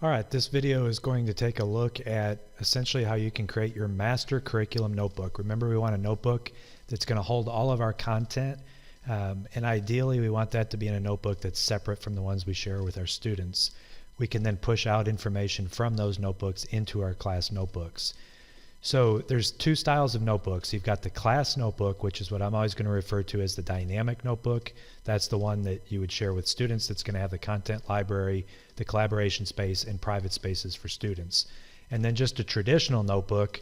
Alright, this video is going to take a look at essentially how you can create your master curriculum notebook. Remember, we want a notebook that's going to hold all of our content, and ideally we want that to be in a notebook that's separate from the ones we share with our students. We can then push out information from those notebooks into our class notebooks. So there's two styles of notebooks. You've got the class notebook, which is what I'm always going to refer to as the dynamic notebook. That's the one that you would share with students. That's going to have the content library, the collaboration space, and private spaces for students. And then just a traditional notebook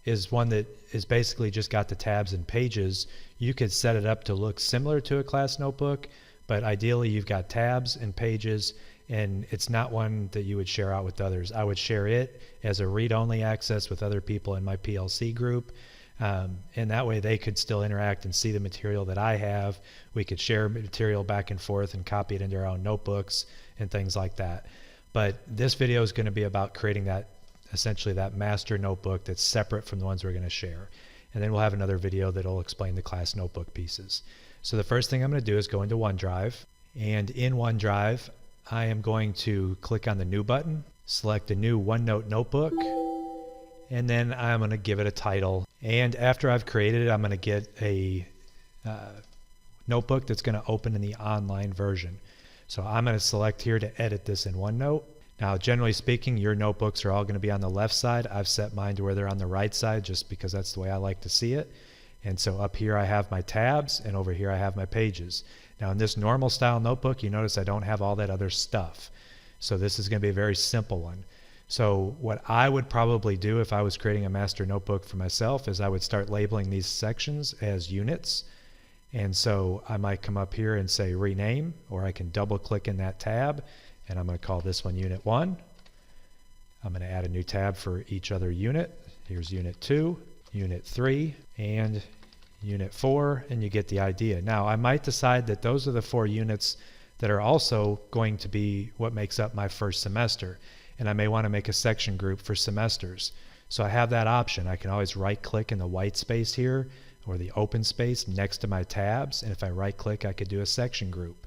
is one that is basically just got the tabs and pages. You could set it up to look similar to a class notebook, but ideally you've got tabs and pages, and it's not one that you would share out with others. I would share it as a read-only access with other people in my PLC group, and that way they could still interact and see the material that I have. We could share material back and forth and copy it into our own notebooks and things like that. But this video is going to be about creating that, essentially that master notebook that's separate from the ones we're going to share. And then we'll have another video that'll explain the class notebook pieces. So the first thing I'm going to do is go into OneDrive, and in OneDrive I am going to click on the New button, select a new OneNote notebook, and then I'm going to give it a title. And after I've created it, I'm going to get a notebook that's going to open in the online version. So I'm going to select here to edit this in OneNote. Now, generally speaking, your notebooks are all going to be on the left side. I've set mine to where they're on the right side just because that's the way I like to see it. And so up here I have my tabs, and over here I have my pages. Now in this normal style notebook, you notice I don't have all that other stuff. So this is going to be a very simple one. So what I would probably do if I was creating a master notebook for myself is I would start labeling these sections as units. And so I might come up here and say rename, or I can double click in that tab, and I'm going to call this one Unit 1. I'm going to add a new tab for each other unit. Here's Unit 2, Unit 3, and Unit 4, and you get the idea. Now I might decide that those are the 4 units that are also going to be what makes up my first semester, and I may want to make a section group for semesters. So I have that option. I can always right click in the white space here or the open space next to my tabs, and if I right click I could do a section group.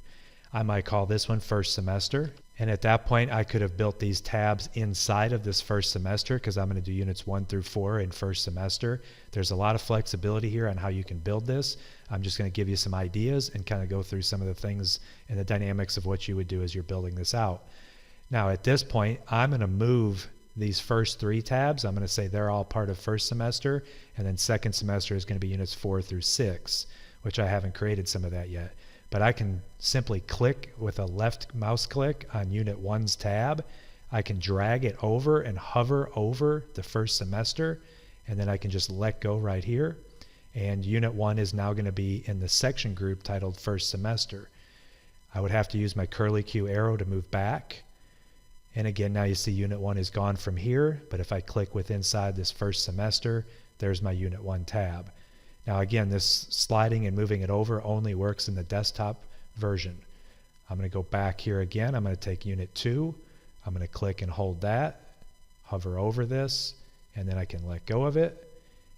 I might call this one first semester, and at that point I could have built these tabs inside of this first semester because I'm going to do units 1 through 4 in first semester. There's a lot of flexibility here on how you can build this. I'm just going to give you some ideas and kind of go through some of the things and the dynamics of what you would do as you're building this out. Now at this point I'm going to move these first 3 tabs. I'm going to say they're all part of first semester, and then second semester is going to be units 4 through 6, which I haven't created some of that yet. But I can simply click with a left mouse click on Unit 1's tab. I can drag it over and hover over the first semester, and then I can just let go right here. And Unit 1 is now going to be in the section group titled First Semester. I would have to use my curly Q arrow to move back. And again, now you see Unit 1 is gone from here, but if I click with inside this first semester, there's my Unit 1 tab. Now again, this sliding and moving it over only works in the desktop version. I'm going to go back here again. I'm going to take Unit 2. I'm going to click and hold that, hover over this, and then I can let go of it.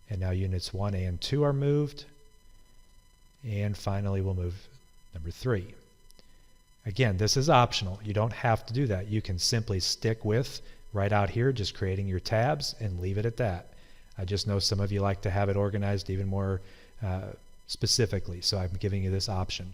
And now Units 1 and 2 are moved. And finally we'll move number 3. Again, this is optional. You don't have to do that. You can simply stick with right out here just creating your tabs and leave it at that. I just know some of you like to have it organized even more specifically, so I'm giving you this option.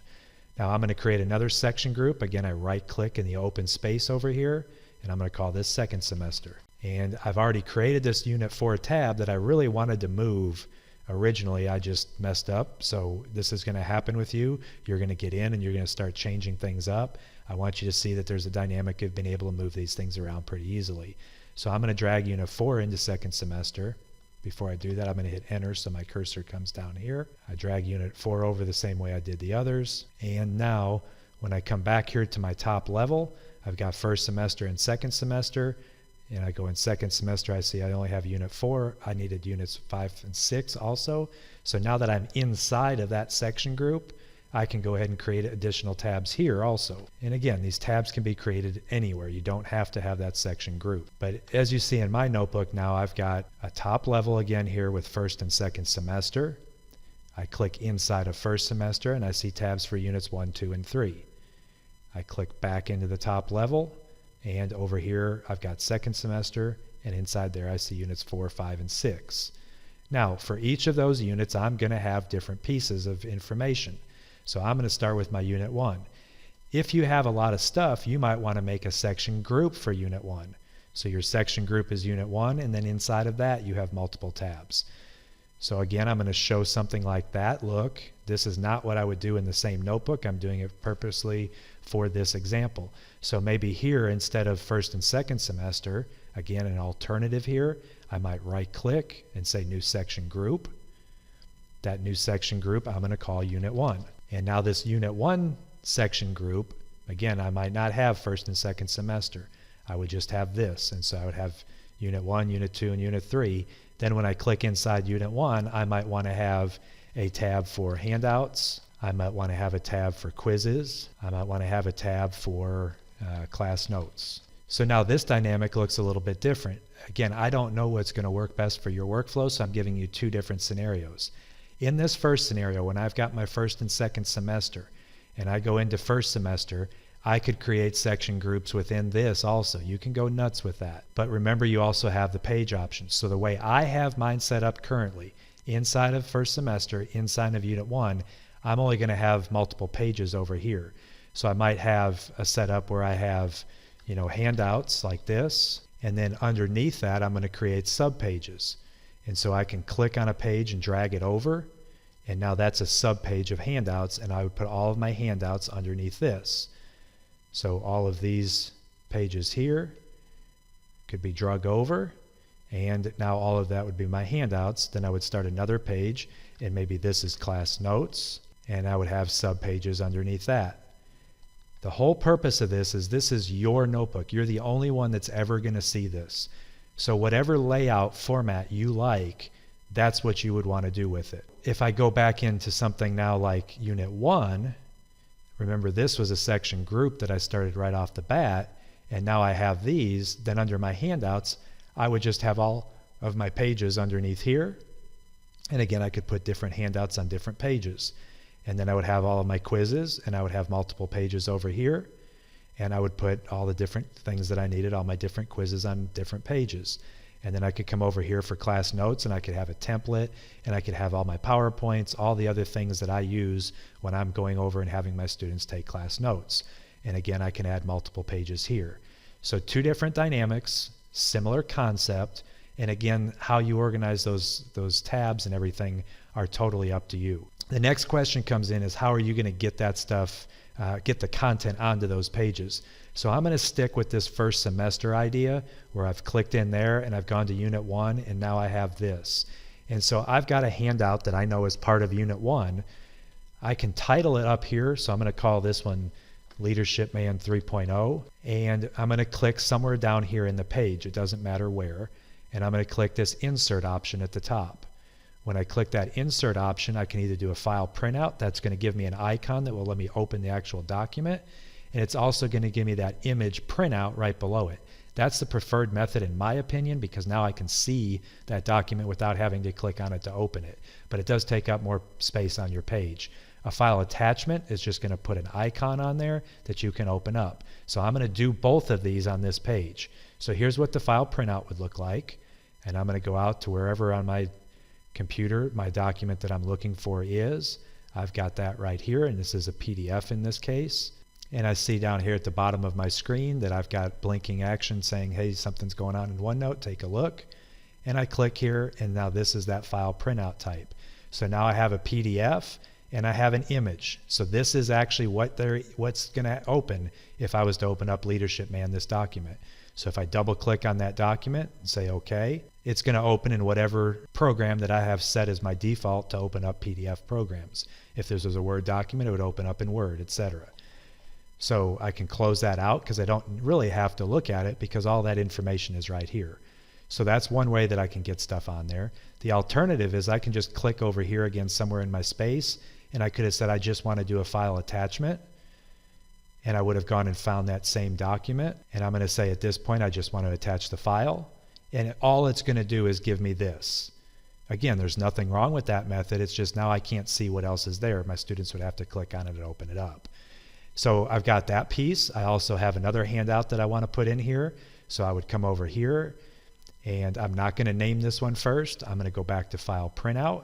Now I'm going to create another section group. Again, I right click in the open space over here, and I'm going to call this second semester. And I've already created this Unit 4 tab that I really wanted to move. Originally I just messed up, so this is going to happen with you. You're going to get in and you're going to start changing things up. I want you to see that there's a dynamic of being able to move these things around pretty easily. So I'm going to drag Unit 4 into second semester. Before I do that, I'm going to hit enter so my cursor comes down here. I drag Unit 4 over the same way I did the others. And now when I come back here to my top level, I've got first semester and second semester. And I go in second semester, I see I only have Unit 4. I needed Units 5 and 6 also. So now that I'm inside of that section group, I can go ahead and create additional tabs here also. And again, these tabs can be created anywhere. You don't have to have that section group. But as you see in my notebook now, I've got a top level again here with first and second semester. I click inside of first semester and I see tabs for Units 1, 2, and 3. I click back into the top level And over here, I've got second semester, and inside there I see units 4, 5, and 6. Now, for each of those units, I'm going to have different pieces of information. So I'm going to start with my Unit 1. If you have a lot of stuff, you might want to make a section group for Unit 1. So your section group is Unit 1, and then inside of that you have multiple tabs. So again, I'm going to show something like that. Look, this is not what I would do in the same notebook. I'm doing it purposely for this example. So maybe here, instead of first and second semester, again, an alternative here, I might right-click and say New Section Group. That new section group I'm going to call Unit 1. And now this Unit 1 section group, again, I might not have first and second semester. I would just have this. And so I would have Unit 1, Unit 2, and Unit 3. Then when I click inside Unit 1, I might want to have a tab for handouts. I might want to have a tab for quizzes. I might want to have a tab for class notes. So now this dynamic looks a little bit different. Again, I don't know what's going to work best for your workflow, so I'm giving you two different scenarios. In this first scenario, when I've got my first and second semester, and I go into first semester, I could create section groups within this also. You can go nuts with that. But remember, you also have the page options. So the way I have mine set up currently, inside of first semester, inside of Unit 1, I'm only going to have multiple pages over here. So I might have a setup where I have, handouts like this, and then underneath that I'm going to create subpages. And so I can click on a page and drag it over, and now that's a subpage of handouts, and I would put all of my handouts underneath this. So all of these pages here could be drug over, and now all of that would be my handouts. Then I would start another page, and maybe this is class notes, and I would have subpages underneath that. The whole purpose of this is your notebook. You're the only one that's ever going to see this. So whatever layout format you like, that's what you would want to do with it. If I go back into something now like Unit 1, remember this was a section group that I started right off the bat, and now I have these, then under my handouts, I would just have all of my pages underneath here. And again, I could put different handouts on different pages. And then I would have all of my quizzes, and I would have multiple pages over here. And I would put all the different things that I needed, all my different quizzes on different pages. And then I could come over here for class notes, and I could have a template, and I could have all my PowerPoints, all the other things that I use when I'm going over and having my students take class notes. And again, I can add multiple pages here. So two different dynamics, similar concept, and again, how you organize those tabs and everything are totally up to you. The next question comes in is, how are you going to get that stuff, get the content onto those pages? So I'm going to stick with this first semester idea where I've clicked in there and I've gone to Unit 1, and now I have this. And so I've got a handout that I know is part of Unit 1. I can title it up here, so I'm going to call this one Leadership Man 3.0, and I'm going to click somewhere down here in the page. It doesn't matter where. And I'm going to click this Insert option at the top. When I click that Insert option, I can either do a file printout. That's going to give me an icon that will let me open the actual document. And it's also going to give me that image printout right below it. That's the preferred method in my opinion, because now I can see that document without having to click on it to open it. But it does take up more space on your page. A file attachment is just going to put an icon on there that you can open up. So I'm going to do both of these on this page. So here's what the file printout would look like. And I'm going to go out to wherever on my computer my document that I'm looking for is. I've got that right here, and this is a PDF in this case. And I see down here at the bottom of my screen that I've got blinking action saying, hey, something's going on in OneNote, take a look. And I click here, and now this is that file printout type. So now I have a PDF and I have an image. So this is actually what's going to open if I was to open up Leadership Man, this document. So if I double click on that document and say OK, it's going to open in whatever program that I have set as my default to open up PDF programs. If this was a Word document, it would open up in Word, etc. So I can close that out because I don't really have to look at it because all that information is right here. So that's one way that I can get stuff on there. The alternative is I can just click over here again somewhere in my space, and I could have said I just want to do a file attachment, and I would have gone and found that same document, and I'm going to say at this point I just want to attach the file, and all it's going to do is give me this. Again, there's nothing wrong with that method. It's just now I can't see what else is there. My students would have to click on it and open it up. So I've got that piece. I also have another handout that I want to put in here. So I would come over here, and I'm not going to name this one first. I'm going to go back to File Printout.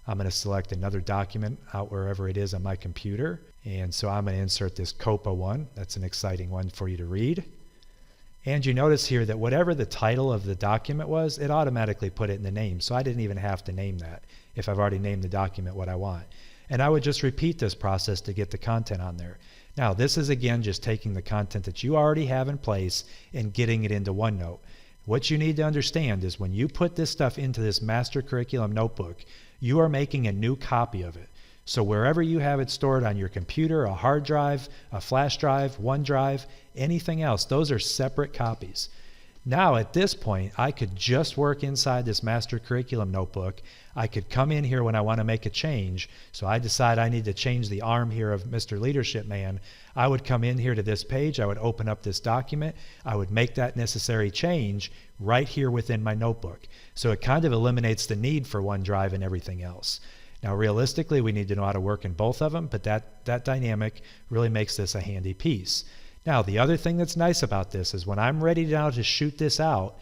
I'm going to select another document out wherever it is on my computer. And so I'm going to insert this COPA one. That's an exciting one for you to read. And you notice here that whatever the title of the document was, it automatically put it in the name. So I didn't even have to name that if I've already named the document what I want. And I would just repeat this process to get the content on there. Now, this is again just taking the content that you already have in place and getting it into OneNote. What you need to understand is when you put this stuff into this master curriculum notebook, you are making a new copy of it. So wherever you have it stored on your computer, a hard drive, a flash drive, OneDrive, anything else, those are separate copies. Now at this point, I could just work inside this master curriculum notebook. I could come in here when I want to make a change. So I decide I need to change the arm here of Mr. Leadership Man. I would come in here to this page. I would open up this document. I would make that necessary change right here within my notebook. So it kind of eliminates the need for OneDrive and everything else. Now realistically, we need to know how to work in both of them, but that dynamic really makes this a handy piece. Now, the other thing that's nice about this is when I'm ready now to shoot this out,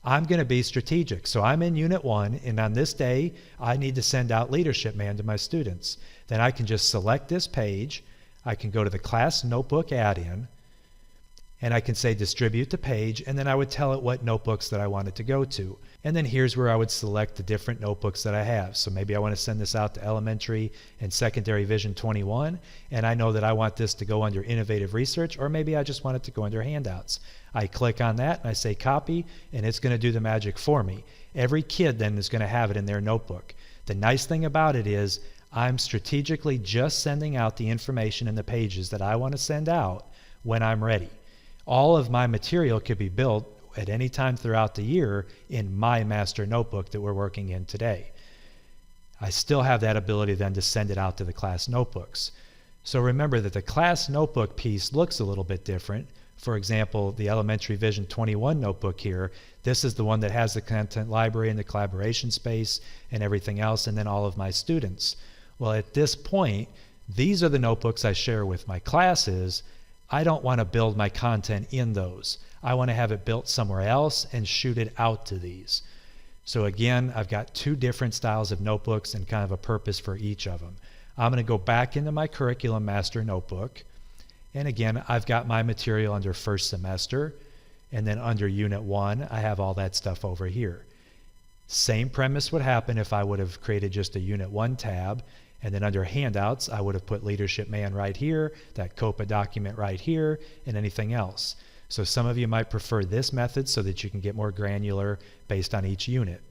I'm going to be strategic. So I'm in Unit 1, and on this day, I need to send out Leadership Man to my students. Then I can just select this page. I can go to the Class Notebook add-in, and I can say Distribute to Page, and then I would tell it what notebooks that I want it to go to. And then here's where I would select the different notebooks that I have. So maybe I want to send this out to Elementary and Secondary Vision 21, and I know that I want this to go under Innovative Research, or maybe I just want it to go under Handouts. I click on that and I say Copy, and it's going to do the magic for me. Every kid then is going to have it in their notebook. The nice thing about it is I'm strategically just sending out the information in the pages that I want to send out when I'm ready. All of my material could be built at any time throughout the year in my master notebook that we're working in today. I still have that ability then to send it out to the class notebooks. So remember that the class notebook piece looks a little bit different. For example, the Elementary Vision 21 notebook here, this is the one that has the content library and the collaboration space and everything else, and then all of my students. Well, at this point, these are the notebooks I share with my classes. I don't want to build my content in those. I want to have it built somewhere else and shoot it out to these. So again, I've got two different styles of notebooks and kind of a purpose for each of them. I'm going to go back into my curriculum master notebook. And again, I've got my material under first semester. And then under Unit 1, I have all that stuff over here. Same premise would happen if I would have created just a Unit 1 tab. And then under Handouts, I would have put Leadership Man right here, that COPA document right here, and anything else. So some of you might prefer this method so that you can get more granular based on each unit.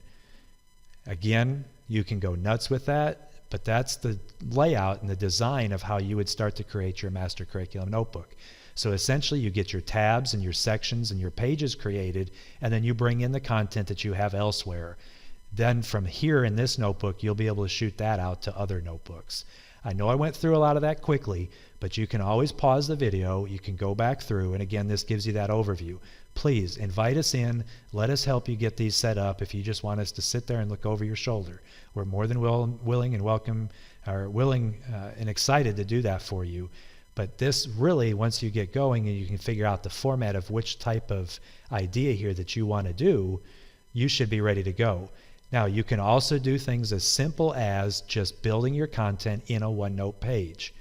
Again, you can go nuts with that, but that's the layout and the design of how you would start to create your master curriculum notebook. So essentially you get your tabs and your sections and your pages created, and then you bring in the content that you have elsewhere. Then from here in this notebook, you'll be able to shoot that out to other notebooks. I know I went through a lot of that quickly, but you can always pause the video, you can go back through, and again, this gives you that overview. Please invite us in, let us help you get these set up if you just want us to sit there and look over your shoulder. We're more than willing and excited to do that for you. But this really, once you get going and you can figure out the format of which type of idea here that you want to do, you should be ready to go. Now, you can also do things as simple as just building your content in a OneNote page.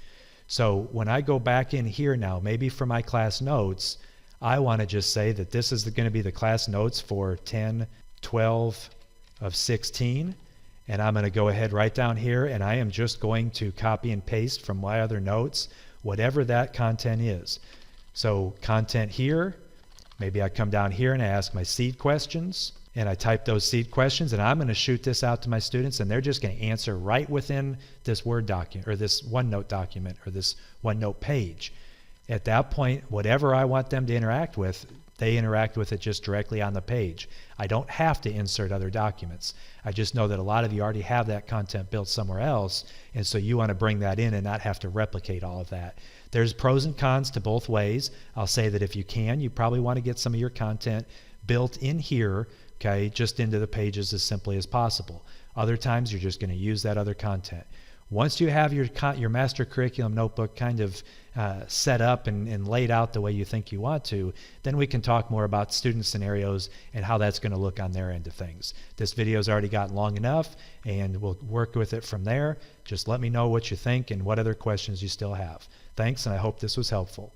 So when I go back in here now, maybe for my class notes, I want to just say that this is going to be the class notes for 10, 12 of 16. And I'm going to go ahead right down here, and I am just going to copy and paste from my other notes, whatever that content is. So content here, maybe I come down here and I ask my seed questions. And I type those seed questions, and I'm going to shoot this out to my students, and they're just going to answer right within this Word document or this OneNote document or this OneNote page. At that point, whatever I want them to interact with, they interact with it just directly on the page. I don't have to insert other documents. I just know that a lot of you already have that content built somewhere else, and so you want to bring that in and not have to replicate all of that. There's pros and cons to both ways. I'll say that if you can, you probably want to get some of your content built in here, okay, just into the pages as simply as possible. Other times you're just going to use that other content. Once you have your master curriculum notebook kind of set up and laid out the way you think you want to, then we can talk more about student scenarios and how that's going to look on their end of things. This video's already gotten long enough, and we'll work with it from there. Just let me know what you think and what other questions you still have. Thanks, and I hope this was helpful.